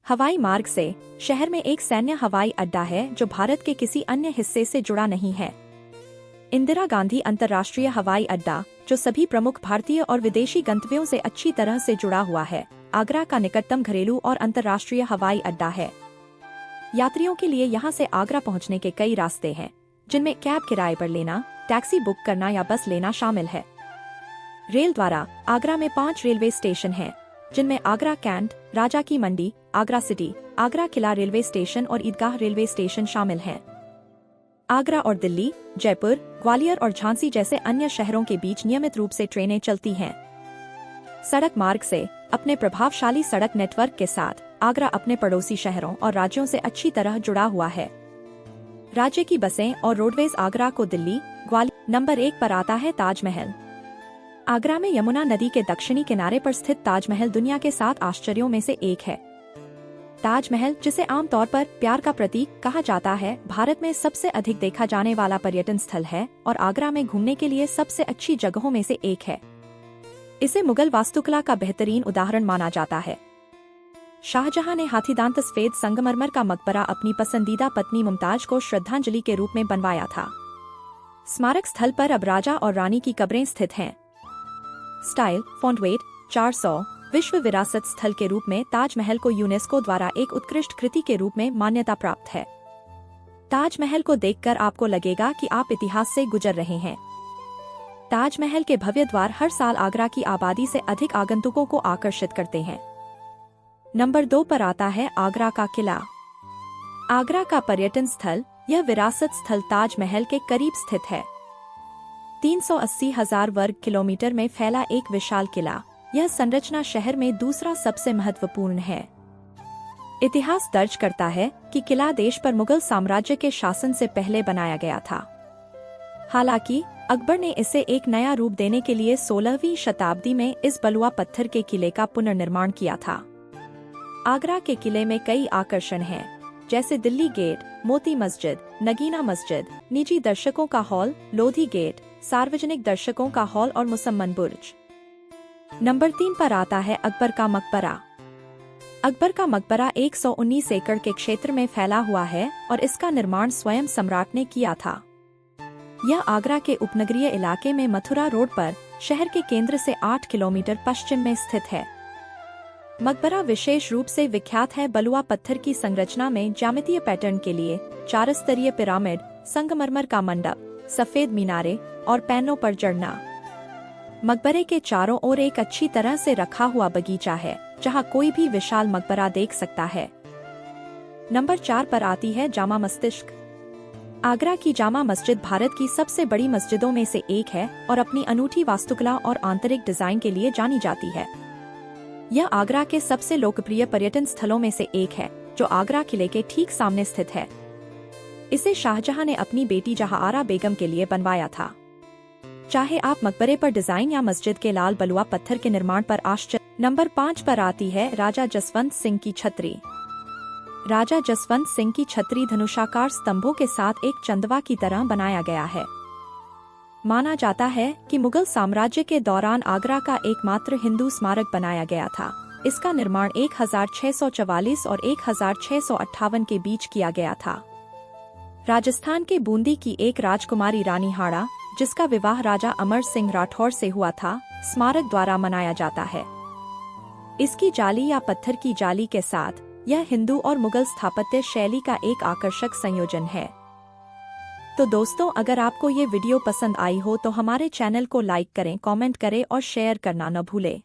हवाई मार्ग से शहर में एक सैन्य हवाई अड्डा है जो भारत के किसी अन्य हिस्से से जुड़ा नहीं है। इंदिरा गांधी अंतर्राष्ट्रीय हवाई अड्डा, जो सभी प्रमुख भारतीय और विदेशी गंतव्यों से अच्छी तरह से जुड़ा हुआ है, आगरा का निकटतम घरेलू और अंतर्राष्ट्रीय हवाई अड्डा है। यात्रियों के लिए यहां से आगरा पहुंचने के कई रास्ते हैं, जिनमें कैब किराए पर लेना, टैक्सी बुक करना या बस लेना शामिल है। रेल द्वारा आगरा में 5 रेलवे स्टेशन हैं, जिनमें आगरा कैंट, राजा की मंडी, आगरा सिटी, आगरा किला रेलवे स्टेशन और ईदगाह रेलवे स्टेशन शामिल हैं। आगरा और दिल्ली, जयपुर, ग्वालियर और झांसी जैसे अन्य शहरों के बीच नियमित रूप से ट्रेनें चलती हैं। सड़क मार्ग से अपने प्रभावशाली सड़क नेटवर्क के साथ आगरा अपने पड़ोसी शहरों और राज्यों से अच्छी तरह जुड़ा हुआ है। राज्य की बसें और रोडवेज आगरा को दिल्ली, ग्वालियर। नंबर 1 पर आता है ताजमहल। आगरा में यमुना नदी के दक्षिणी किनारे पर स्थित ताजमहल दुनिया के 7 आश्चर्यों में से एक है। ताजमहल, जिसे आमतौर पर प्यार का प्रतीक कहा जाता है, भारत में सबसे अधिक देखा जाने वाला पर्यटन स्थल है और आगरा में घूमने के लिए सबसे अच्छी जगहों में से एक है। इसे मुगल वास्तुकला का बेहतरीन उदाहरण माना जाता है। शाहजहां ने हाथीदांत सफेद संगमरमर का मकबरा अपनी पसंदीदा पत्नी मुमताज को श्रद्धांजलि के रूप में बनवाया था। स्मारक स्थल पर अब राजा और रानी की कब्रें स्थित हैं। स्टाइल फॉन्ट वेट 400 विश्व विरासत स्थल के रूप में ताजमहल को यूनेस्को द्वारा एक उत्कृष्ट कृति के रूप में मान्यता प्राप्त है। ताजमहल को देखकर आपको लगेगा कि आप इतिहास से गुजर रहे हैं। ताजमहल के भव्य द्वार हर साल आगरा की आबादी से अधिक आगंतुकों को आकर्षित करते हैं। नंबर 2 पर आता है आगरा का किला। आगरा का पर्यटन स्थल, यह विरासत स्थल ताजमहल के करीब स्थित है। 380,000 वर्ग किलोमीटर में फैला एक विशाल किला, यह संरचना शहर में दूसरा सबसे महत्वपूर्ण है। इतिहास दर्ज करता है कि किला देश पर मुगल साम्राज्य के शासन से पहले बनाया गया था। हालांकि अकबर ने इसे एक नया रूप देने के लिए 16वीं शताब्दी में इस बलुआ पत्थर के किले का पुनर्निर्माण किया था। आगरा के किले में कई आकर्षण हैं, जैसे दिल्ली गेट, मोती मस्जिद, नगीना मस्जिद, निजी दर्शकों का हॉल, लोधी गेट, सार्वजनिक दर्शकों का हॉल और मुसम्मन बुर्ज। नंबर 3 पर आता है अकबर का मकबरा। अकबर का मकबरा 119 एकड़ के क्षेत्र में फैला हुआ है और इसका निर्माण स्वयं सम्राट ने किया था। यह आगरा के उपनगरीय इलाके में मथुरा रोड पर शहर के केंद्र से 8 किलोमीटर पश्चिम में स्थित है। मकबरा विशेष रूप से विख्यात है बलुआ पत्थर की संरचना में ज्यामितीय पैटर्न के लिए 4 स्तरीय पिरामिड, संगमरमर का मंडप, सफेद मीनारे और पैनों पर चढ़ना। मकबरे के चारों ओर एक अच्छी तरह से रखा हुआ बगीचा है, जहां कोई भी विशाल मकबरा देख सकता है। नंबर 4 पर आती है जामा मस्जिद। आगरा की जामा मस्जिद भारत की सबसे बड़ी मस्जिदों में से एक है और अपनी अनूठी वास्तुकला और आंतरिक डिजाइन के लिए जानी जाती है। यह आगरा के सबसे लोकप्रिय पर्यटन स्थलों में से एक है, जो आगरा किले के ठीक सामने स्थित है। इसे शाहजहां ने अपनी बेटी जहांआरा बेगम के लिए बनवाया था। चाहे आप मकबरे पर डिजाइन या मस्जिद के लाल बलुआ पत्थर के निर्माण पर आश्चर्य। नंबर 5 पर आती है राजा जसवंत सिंह की छतरी। राजा जसवंत सिंह की छतरी धनुषाकार स्तंभों के साथ एक चंदवा की तरह बनाया गया है। माना जाता है कि मुगल साम्राज्य के दौरान आगरा का एकमात्र हिंदू स्मारक बनाया गया था। इसका निर्माण 1644 और 1658 के बीच किया गया था। राजस्थान के बूंदी की एक राजकुमारी रानी हाड़ा, जिसका विवाह राजा अमर सिंह राठौर से हुआ था, स्मारक द्वारा मनाया जाता है। इसकी जाली या पत्थर की जाली के साथ यह हिंदू और मुगल स्थापत्य शैली का एक आकर्षक संयोजन है। तो दोस्तों, अगर आपको ये वीडियो पसंद आई हो तो हमारे चैनल को लाइक करें, कमेंट करें और शेयर करना न भूलें।